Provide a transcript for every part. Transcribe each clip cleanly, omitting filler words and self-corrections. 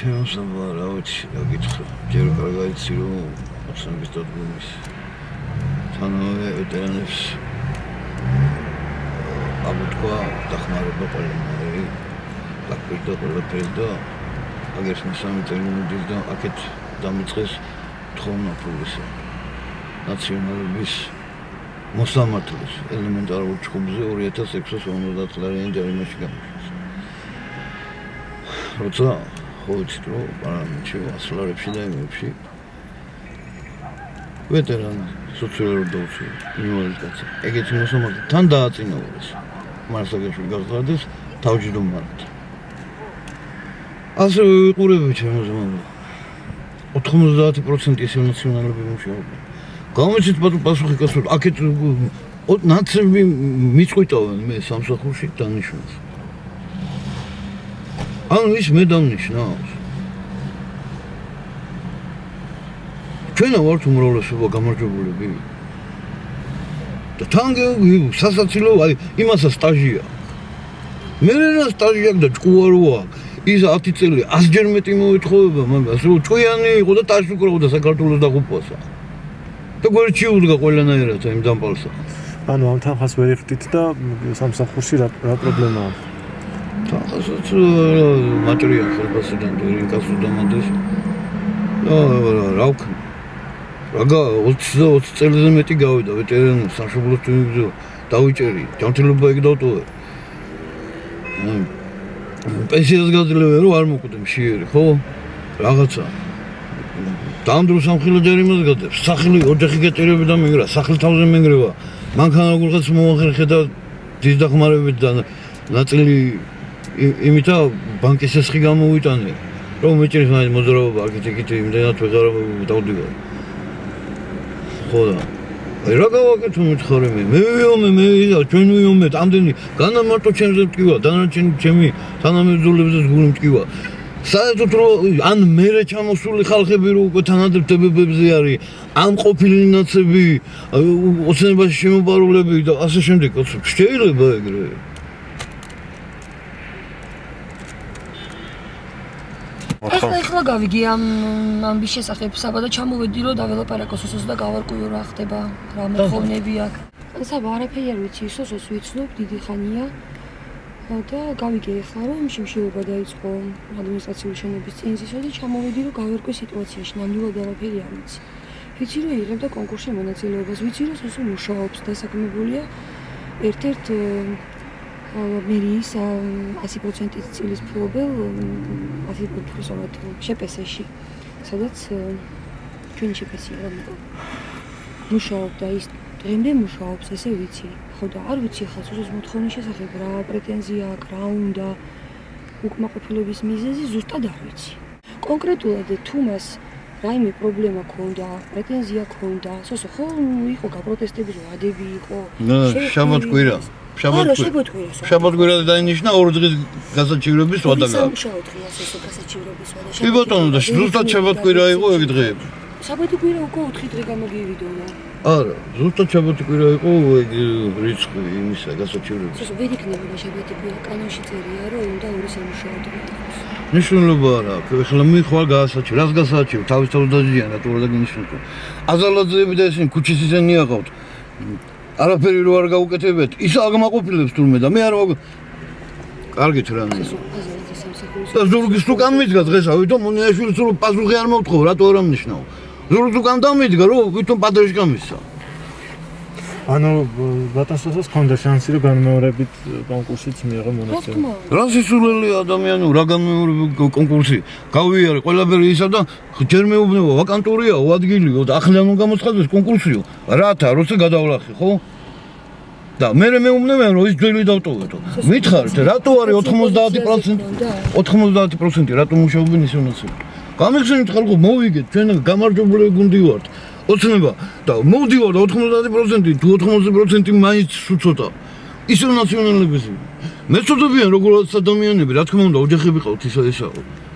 შემოსავა რა ვიცი რა გითხრა ჯერ კარგად იცი რომ ოცნების დადგმის თანავე ვეტერანებს აბუთქვა დახმარება ყველანაირი დაკვირდა ყველაფერს და აგერ სამი წელი მოდის და აქეთ დამიწყეს თხოვნა ფულისა ნაციონალების მოსამართლეს ელემენტარულ ჯგუფზე 2650 წლიანი ჯარიმაში გამოჩნდა როცა ხოიცით რომ პარლამენტში ასლარებში და იმებში ვეტერანი სოციალურ დაუცველი ინვალიდაცია ეგეთი მოსამართლე თან დააწინაურეს მარსაგაშვილი გაზარდეს თავმჯდომარედ ასე ვიყურები ჩემს მამას 90% ისე ნაციონალები მუშაობენ გამოცით პასუხი გასულ აქეთ ნაცები მიწყვიტავენ მე სამსახურში დანიშნულს ანუ ის მე დამნიშნავს ჩვენა ვართ უმრავლესობა გამარჯვებულები და თან სასაცილო აი იმასა სტაჟი აქვს მე რა სტაჟი აქვს და ჭკუაროა ის 10 წელი 100-ჯერ მეტი მოეთხოვება მაგას რომ ჭკვიანი იყო და ტაშს უკრავდა საქართველოს დაღუპვასა და გვერდში უდგა ყველანაირად იმ დამპალსა ანუ ამ თანხას ვერ იხდით და სამსახურში რა პრობლემაა თანხასაც მატერია ხელფასიდან და ინკასო დამადეს რა ვქნა რაღა 20 წელზე მეტი გავიდა ვეტერანი სამშობლოს თვისებაზე დავიჭერი ჯანმრთელობა ეგ დავტოვე პენსიას გაძლევენ რომ არ მოკვდე მშიერი ხო რაღაცა დამდრო სამხილო ჯარიმას გადებს სახლი ოჯახი გეტერები და მიგრა სახლი თავზე მენგრევა მანქანა როგორღაც მოახერხე და დის დახმარებით და ნაწილი იმითა ბანკის შესხი გამოვიტანე რომ მეჭერი ხანი მოძრაობა აქეთ იმდენად ვეღარ დავდივარ ხო და აი რა გავაკეთო მითხარი მე ვიომე მე ჩვენ ვიომე ამდენი განა მარტო ჩემზე მტკივა დანარჩენი ჩემი თანამებრძოლებზე გული მტკივა საერთოდ რომ ან მერე ჩამოსული ხალხები რო უკვე თანადებებზე არის ან ყოფილი ნაცები ოცნებაში შემოპარულები და ასე შემდეგ შეიძლება ეგრე ახლა გავიგი ამის შესახებ საბადა ჩამოვედი რომ დაველაპარაკო სოსოს და გავარკვიო რა ხდება რა მოთხოვნები აქვს საბა არაფერი არ ვიცი სოსოს ვიცნობ დიდი ხანია და გავიგე ახლა რომ შიმშილობა დაიწყო ადმინისტრაციული შენობის წინზისა და ჩამოვედი რომ გავერკვე სიტუაციაში ნამდვილად არაფერი არ ვიცი ვიცი რომ იღებდა კონკურსში მონაწილეობას ვიცი რომ სოსო მუშაობს დასაქმებულია ერთ-ერთ მერიის 100% წილის მფლობელ 100% შეპესეში სადაც ჩვენი შეპესია რომ მუშაობდა ის დღემდე მუშაობს ესე ვიცი ხო და არ ვიცი ხა სოსოს მოთხოვნის შესახებ რა პრეტენზია აქვს რა უნდა უკმაყოფილების მიზეზი ზუსტად არ ვიცი კონკრეტულად თუ მას რაიმე პრობლემა ქონდა პრეტენზია ქონდა სოსო ხო იყო გაპროტესტები რომ ადები იყო შაბათკვირა შაბათკვირა დაინიშნა 2 დღის გასაჩივრების ვადა გაქვს კი ბატონო და ზუსტად შაბათკვირა იყო ეგ დღეები შაბათკვირა უკვე 4 დღე გამოგივიდონა არა ზუსტად შაბათკვირა იყო ეგ რიცხვი იმისა გასაჩივრების სოსო ვერ იქნებოდა შაბათკვირა კანონში წერია რომ უნდა 2 სამუშაო დღე იყოს ნიშნულობა არ აქვს ეხლა მე ხვალ გასაჩივრ რას გასაჩივრ თავის დაძიან რატო რა გინიშნულობა აზალაძეები და ესენი ქუჩის ისენი აყავთ არაფერი რო არ გაუკეთებიათ ის აღმაყოფილებს თურმე და მე არ კარგით რა და ზურგის თუ გამიდგა დღეს ავითომ მონიაშვილს რო პასუხი არ მოვთხოვ რატო არ ამნიშნავ ზურგს თუ გამიდგა რომ ვითომ პადრეში გამისცა ანუ ბატონსოს ქონდა შანსი რომ განმეორებით კონკურსიც მიიღო მონაწილეობა რა სისულელი ადამიანი რა განმეორებით კონკურსი გავიარე ყველაფერი ისა და ჯერ მეუბნება ვაკანტურია ადგილიო და ახლიან გამოცხადდეს კონკურსიო რათა როცა გადავლახი ხო და მე მეუბნებიან რომ ის ძველი დავტოვეთო მითხარით რატო არის 90% რატო მუშაობენ ისე ნაცები გამიხსენით ხალხო მოვიგეთ ჩვენ გამარჯვებული გუნდი ვართ ოცნება და მოვდივარ და 90% თუ 80% მაინც უცოტა ისე ნაციონალების მეწოდებიან როგორც ადამიანები რა თქმა უნდა ოჯახები ყავთ ესა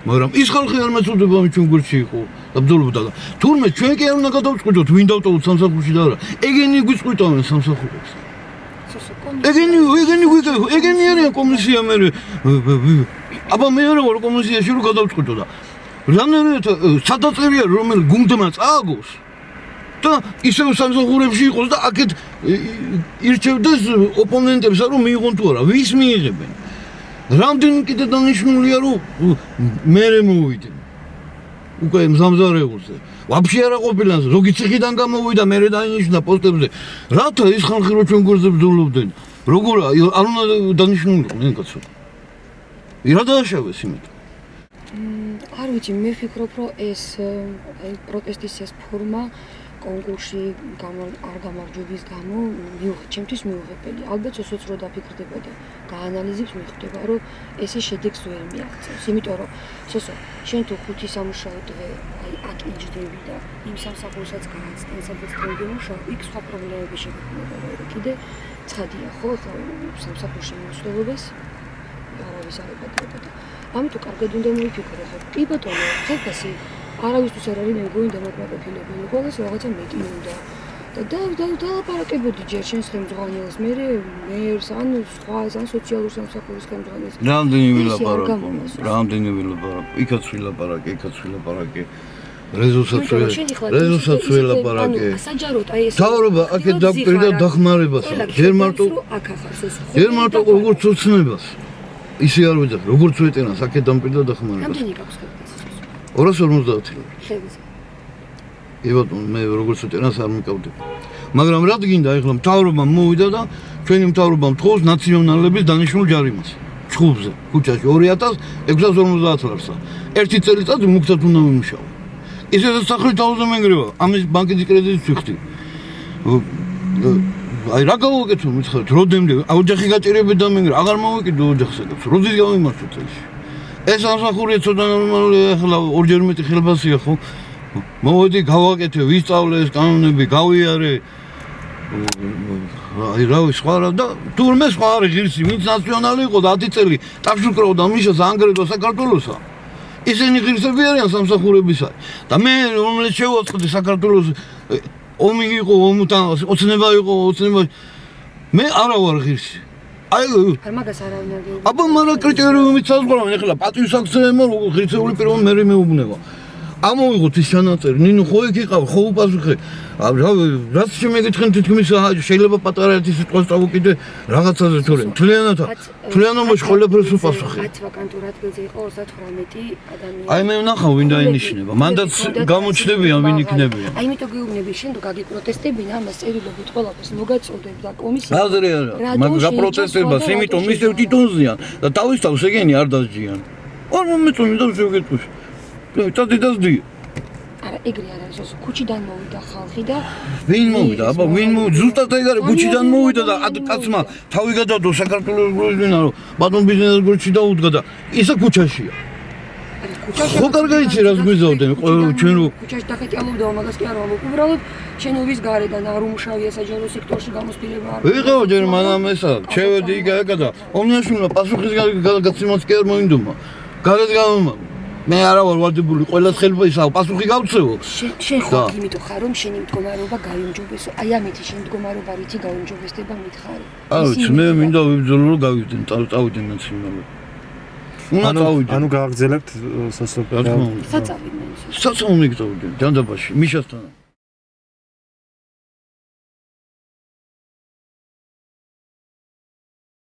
მაგრამ ის ხალხი არ მეწოდება ამ ჩვენ გვერდში იყო და ბრძოლობდა და თურმე ჩვენ კი არ უნდა გადავწყვიტოთ ვინ დავტოვოთ სამსახურში და რა ეგენი გვიწყვიტავენ სამსახურებს ეგენი არიან კომისია მე აბა მე არა ვარ კომისიაში რომ გადავწყვიტო და რამდენად სადაწერია რომელ გუნდმა წააგოს და ისევ სამსახურებში იყოს და აქეთ ირჩევდეს ოპონენტებს რომ მიიღონ თუ არა ვის მიიღებენ რამდენი კიდე დანიშნულია რომ მე მოვიდე უკვე მზამზარეულზე ვაფშე არა ყოფილა ზოგი ციხიდან გამოვიდა მე დაინიშნა პოსტებზე რათა ის ხალხი რო ჩვენ გვერდზე ბრძოლობდნენ როგორ არ უნდა დანიშნულიყვნენ კაცო რა დააშავეს იმით არ ვიცი მე ვფიქრობ რომ ეს პროტესტის ეს ფორმა კონკურსი არ გამარჯვების გამო ჩემთვის მიუღებელი ალბათ ოსოც რო დაფიქრდება და გაანალიზებს მიხვდება რომ ესე შედეგს ვერ მიაღწევს იმიტომ რომ სოსო შენ თუ 5 სამუშაო დღე აი აქ იჯდები და იმ სამსახურსაც გააცდენ სადაც დღემდე მუშაობ იქ სხვა პრობლემები შეგექმნება რომ კიდე ცხადია ხო ხო სამსახურში მოსვლობას არავის არ ებადდება და ამიტომ კარგად უნდა მოიფიქრო ხო კი ბატონო ხალხი არავისთვის არ არის მე მგონი დამოკმაყოფილებელი ყოველს რაღაცა მეტი უნდა და დალაპარაკებოდი ჯერ შენს ხელმძღვანელს მერს ან სხვას ან სოციალურ სამსახურის ხელმძღვანელს რამდენი ვილაპარაკო იქაც ვილაპარაკე რეზოსაც ვილაპარაკე საჯაროდ აი ეს თავრობა აქეთ დაგვირდა დახმარებას ჯერ მარტო როგორც ოცნებას ისე არ ვეძახ როგორც ვეტერანს აქეთ დამკვირდა დახმარებას რამდენი გაქვს ხელს 250 შეგვიძლია ებატონ მე როგორც ვეტერანს არ მიკავდები მაგრამ რა გინდა ეხლა მთავრობა მოვიდა და ჩვენი მთავრობა მთხოვს ნაციონალების დანიშნულ ჯარიმას ჩხუბზე ქუჩაში 2650 ლარსა ერთი წელიწად მუქთად უნდა მიმუშაო ისე სახლი თავზე მენგრევა ამის ბანკის კრედიტს ვიხდი აი რა გავაკეთო მითხარით როდემდე ოჯახი გაჭირები და მენგრე აღარ მოვიკიდო ოჯახსაც როდის გავიმართოთ ეს სამსახურია ცოტა ნორმალურია ახლა ორჯერ მეტი ხელფასია ხო მოვედი გავაკეთე ვისწავლე ეს კანონები გავიარე აი რავი სხვა რა და თურმე სხვა არის ღირსი ვინც ნაციონალი იყო და 10 წელი ტაფშუკროვდა მიშას ანგრევდა საქართველოსა ისინი ღირსები არიან სამსახურებისა და მე რომელიც შევაწყდი საქართველოს ომი იყო ომთან ოცნება იყო ოცნება მე არა ვარ ღირსი აი მაგას არავინ არ გეუბნება აბა მაგრამ კრიტერიუმით საზღვრავენ ეხლა პატივსაცემო ღირსეული პიროვნება მე მეუბნება ამოვიღოთ ის ჩანაწერი ნინო ხო იქ იყავ ხო უპასუხე რაც შემეგეთხენ თითქმის შეიძლება პატარა ერთი სიტყვა წავუკიდე რაღაცაზე თორე თლიანობაში ყველაფერს უპასუხე 10 ვაკანტურ ადგილზე იყო 39 ადამიანი აი მე ვნახავ ვინ დაინიშნება მანდაც გამოჩნდებიან ვინ იქნებიან აი იმიტომ გეუბნები შენ თუ გაგიპროტესტებინ ამას წერილობით ყველაფერს მოგაწოდებ და კომისია აზრი არა მაგრამ გაპროტესტებას იმიტომ მისევ თვითონზიან და თავისთავად ეგენი არ დასჯიან არ მომეწონი და შევგეთქვი დადიდასდი არა ეგრე არ არის ქუჩიდან მოვიდა ხალხი და ვინ მოვიდა აბა ვინ ზუსტად ეგ არის ქუჩიდან მოვიდა და კაცმა თავი გადადო საქართველოს გულისვენა რომ ბატონ ბიზნეს გულში დაუდგა და ისა ქუჩაშია ხო კარგაიცი რას გვიზავდნენ ჩვენ რო ქუჩაში დახეტიალობდა მაგას კი არ ვამბობ უბრალოდ შენობის გარედან არ უმშავია საჯარო სექტორში გამოსპილება არ ვიღაო ჯერ მანამ ესა შევედი იქ და ომნიაშვილმა პასუხის გაცემაც კი არ მოინდომა გარეთ გავმა მე არა ვარ ვარდებული ყველას ხელფა ისა პასუხი გავცევო შენ ხო იმიტომ ხარ რომ შენი მდგომარეობა გაიუმჯობესო აი ამეთი შენი მდგომარეობა რითი გაუმჯობესდება მითხარი არა მე მინდა ვიბრძოლო რომ გავიდნენ წავიდნენ ნაციონალურად ანუ გააგრძელებთ საწავიდნენ საწავი მიგწოვდნენ ჯანდაბაში მიშასთან